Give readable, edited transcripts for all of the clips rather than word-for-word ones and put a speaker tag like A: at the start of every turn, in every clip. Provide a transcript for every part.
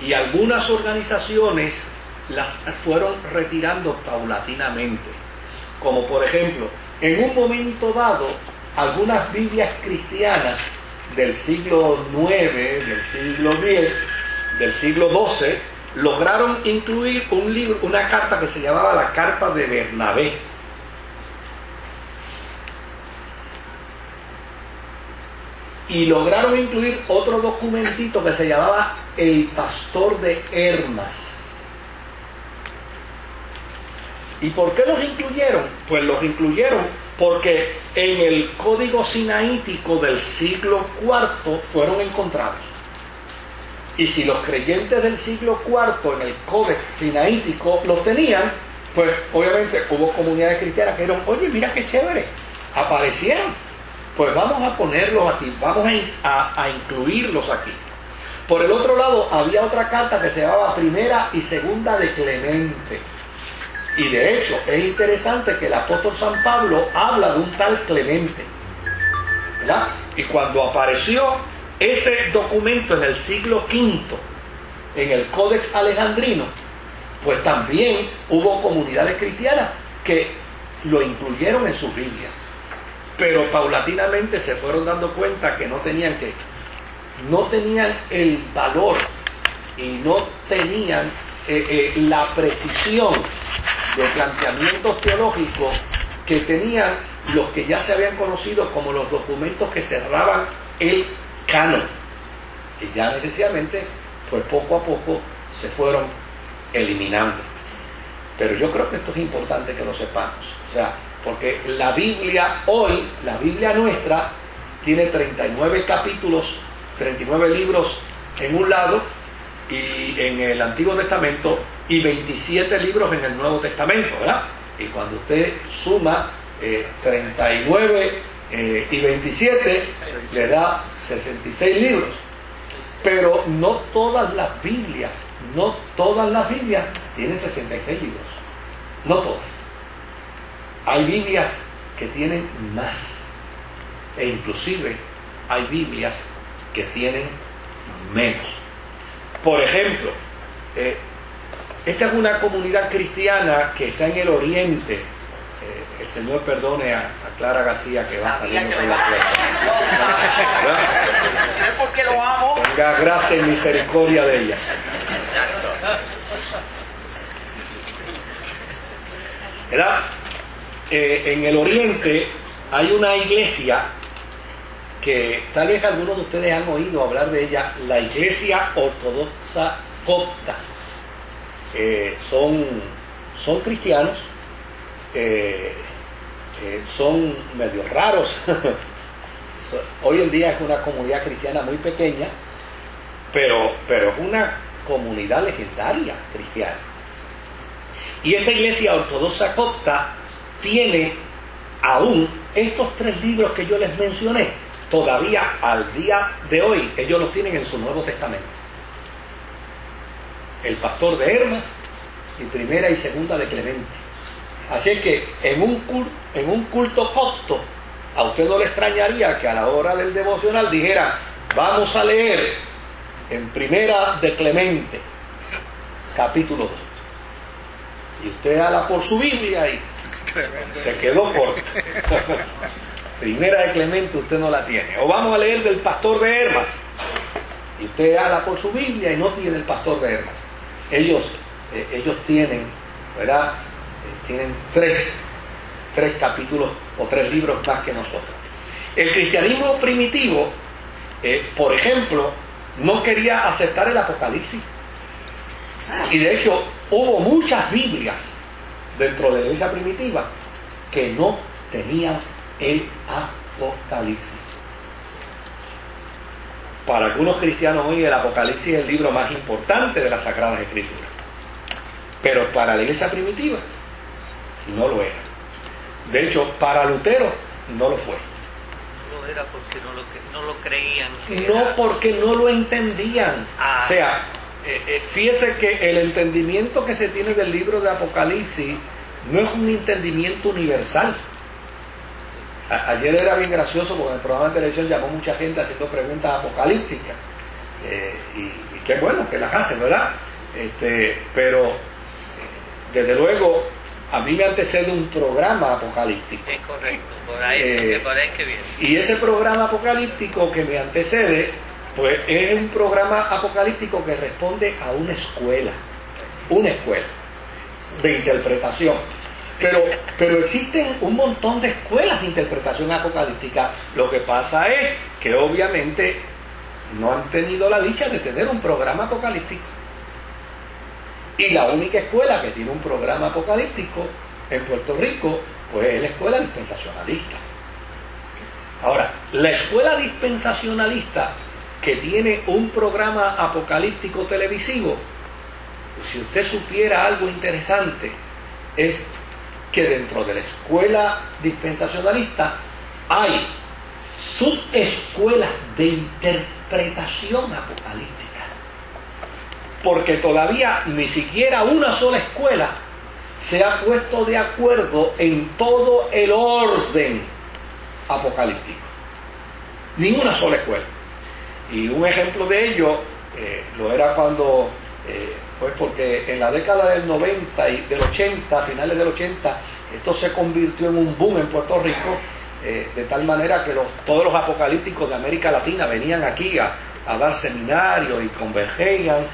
A: Y algunas organizaciones las fueron retirando paulatinamente. Como por ejemplo, en un momento dado, algunas Biblias cristianas del siglo IX, del siglo X, del siglo XII, lograron incluir un libro, una carta que se llamaba la Carta de Bernabé. Y lograron incluir otro documentito que se llamaba El Pastor de Hermas. ¿Y por qué los incluyeron? Pues los incluyeron porque en el código sinaítico del siglo IV fueron encontrados. Y si los creyentes del siglo IV en el códex sinaítico los tenían, pues obviamente hubo comunidades cristianas que dijeron, oye, mira qué chévere, aparecieron, pues vamos a ponerlos aquí, vamos a incluirlos aquí. Por el otro lado, había otra carta que se llamaba Primera y Segunda de Clemente. Y de hecho, es interesante que el apóstol San Pablo habla de un tal Clemente, ¿verdad? Y cuando apareció ese documento en el siglo V, en el Códex Alejandrino, pues también hubo comunidades cristianas que lo incluyeron en sus Biblias. Pero paulatinamente se fueron dando cuenta que no tenían el valor y no tenían la precisión de planteamientos teológicos que tenían los que ya se habían conocido como los documentos que cerraban el canon, que ya necesariamente pues poco a poco se fueron eliminando. Pero yo creo que esto es importante que lo sepamos, o sea, porque la Biblia hoy, la Biblia nuestra, tiene 39 capítulos, 39 libros en un lado, y en el Antiguo Testamento, y 27 libros en el Nuevo Testamento, ¿verdad? Y cuando usted suma 39 y 27, le da 66 libros. Pero no todas las Biblias tienen 66 libros. No todas. Hay Biblias que tienen más. E inclusive hay Biblias que tienen menos. Por ejemplo, esta es una comunidad cristiana que está en el oriente. El Señor perdone a Clara García que va saliendo por la puerta.
B: ¿Es porque lo amo?
A: Tenga gracia y misericordia de ella. ¿Verdad? En el oriente hay una iglesia que tal vez algunos de ustedes han oído hablar de ella, la Iglesia Ortodoxa Copta. Son cristianos, son medio raros. Hoy en día es una comunidad cristiana muy pequeña, pero es una comunidad legendaria cristiana. Y esta Iglesia Ortodoxa Copta tiene aún estos 3 libros que yo les mencioné. Todavía al día de hoy ellos los tienen en su Nuevo Testamento. El Pastor de Hermas y Primera y Segunda de Clemente. Así es que en un culto copto, a usted no le extrañaría que a la hora del devocional dijera, vamos a leer en Primera de Clemente, capítulo 2. Y usted habla por su Biblia y se quedó corto. Primera de Clemente usted no la tiene. O vamos a leer del Pastor de Hermas. Y usted habla por su Biblia y no tiene el Pastor de Hermas. Ellos tienen, ¿verdad? Tienen tres capítulos o 3 libros más que nosotros. El cristianismo primitivo, por ejemplo, no quería aceptar el Apocalipsis. Y de hecho, hubo muchas Biblias dentro de la iglesia primitiva que no tenían el Apocalipsis. Para algunos cristianos hoy el Apocalipsis es el libro más importante de las Sagradas Escrituras, pero para la iglesia primitiva no lo era. De hecho, para Lutero no lo fue.
B: No era porque no lo creían.
A: No, porque no lo entendían. O sea, fíjese que el entendimiento que se tiene del libro de Apocalipsis no es un entendimiento universal. Ayer era bien gracioso porque en el programa de televisión llamó mucha gente haciendo preguntas apocalípticas y qué bueno que las hacen, ¿verdad? Pero desde luego a mí me antecede un programa apocalíptico.
B: Es correcto, por ahí es que viene.
A: Y ese programa apocalíptico que me antecede, pues es un programa apocalíptico que responde a una escuela de interpretación. Pero existen un montón de escuelas de interpretación apocalíptica. Lo que pasa es que obviamente no han tenido la dicha de tener un programa apocalíptico. Y la única escuela que tiene un programa apocalíptico en Puerto Rico, pues es la escuela dispensacionalista. Ahora, la escuela dispensacionalista que tiene un programa apocalíptico televisivo, si usted supiera algo interesante, es que dentro de la escuela dispensacionalista hay subescuelas de interpretación apocalíptica. Porque todavía ni siquiera una sola escuela se ha puesto de acuerdo en todo el orden apocalíptico. Ninguna sola escuela. Y un ejemplo de ello lo era cuando, pues porque en la década del 90 y del 80, finales del 80, esto se convirtió en un boom en Puerto Rico, de tal manera que todos los apocalípticos de América Latina venían aquí a dar seminarios y convergían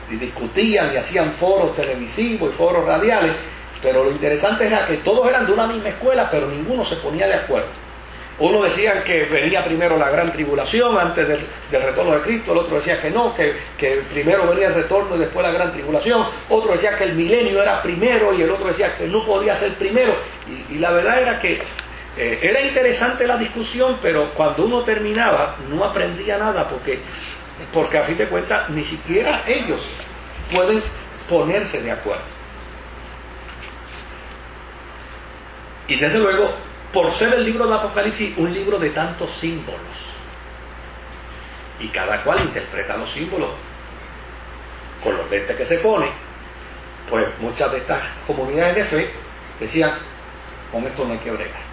A: y discutían y hacían foros televisivos y foros radiales, pero lo interesante era que todos eran de una misma escuela, pero ninguno se ponía de acuerdo. Uno decía que venía primero la gran tribulación antes del retorno de Cristo, el otro decía que no, que primero venía el retorno y después la gran tribulación, otro decía que el milenio era primero y el otro decía que no podía ser primero, y la verdad era que era interesante la discusión, pero cuando uno terminaba no aprendía nada, porque a fin de cuentas ni siquiera ellos pueden ponerse de acuerdo. Y desde luego, por ser el libro de Apocalipsis un libro de tantos símbolos, y cada cual interpreta los símbolos con los lentes que se pone, pues muchas de estas comunidades de fe decían, con esto no hay que bregar.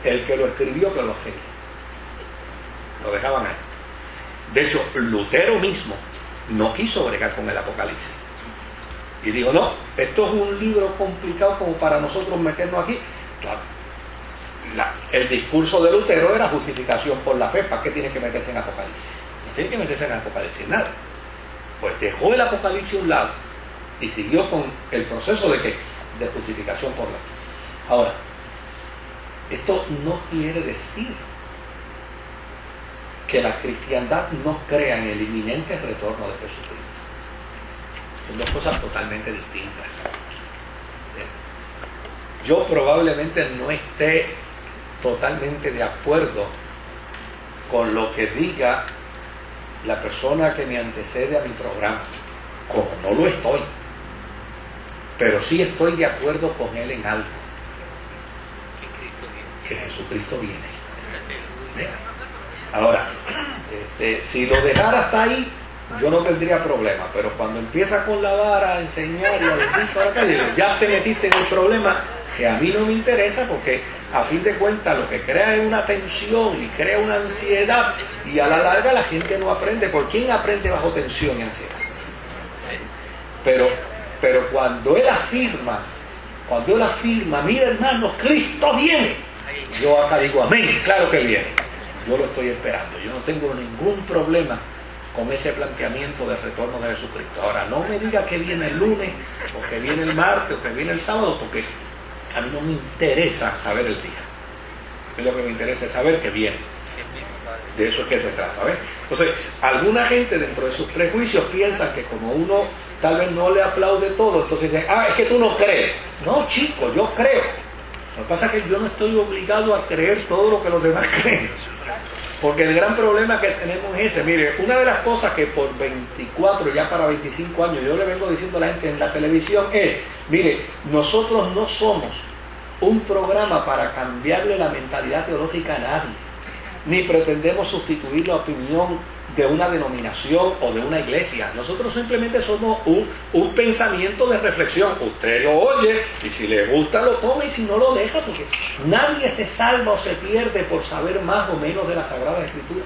A: El que lo escribió, que lo escribió. Lo dejaban ahí. De hecho, Lutero mismo no quiso bregar con el Apocalipsis. Y dijo, no, esto es un libro complicado como para nosotros meternos aquí. Claro, el discurso de Lutero era justificación por la fe. ¿Para qué tiene que meterse en Apocalipsis? No tiene que meterse en Apocalipsis, nada. Pues dejó el Apocalipsis a un lado y siguió con el proceso de justificación por la fe. Ahora, esto no quiere decir que la cristiandad no crea en el inminente retorno de Jesucristo. Son dos cosas totalmente distintas. Yo probablemente no esté totalmente de acuerdo con lo que diga la persona que me antecede a mi programa, como no lo estoy, pero sí estoy de acuerdo con él en algo. Que Jesucristo viene. Ahora, si lo dejara hasta ahí, yo no tendría problema, pero cuando empieza con la vara a enseñar y a decir para acá, digo, ya te metiste en el problema que a mí no me interesa, porque a fin de cuentas lo que crea es una tensión y crea una ansiedad, y a la larga la gente no aprende. ¿Por quién aprende bajo tensión y ansiedad? Pero cuando él afirma, mira hermanos, Cristo viene, yo acá digo amén, claro que viene, yo lo estoy esperando, yo no tengo ningún problema con ese planteamiento del retorno de Jesucristo. Ahora, no me diga que viene el lunes, o que viene el martes, o que viene el sábado, porque a mí no me interesa saber el día. A mí lo que me interesa es saber que viene. De eso es que se trata, ¿ves? Entonces, alguna gente dentro de sus prejuicios piensa que como uno tal vez no le aplaude todo, entonces dicen, es que tú no crees. No, chico, yo creo. Lo que pasa es que yo no estoy obligado a creer todo lo que los demás creen. Porque el gran problema que tenemos es ese. Mire, una de las cosas que por 24, ya para 25 años, yo le vengo diciendo a la gente en la televisión es, mire, nosotros no somos un programa para cambiarle la mentalidad teológica a nadie, ni pretendemos sustituir la opinión de una denominación o de una iglesia. Nosotros simplemente somos un pensamiento de reflexión. Usted lo oye y si le gusta lo toma y si no lo deja, porque nadie se salva o se pierde por saber más o menos de la Sagrada Escritura.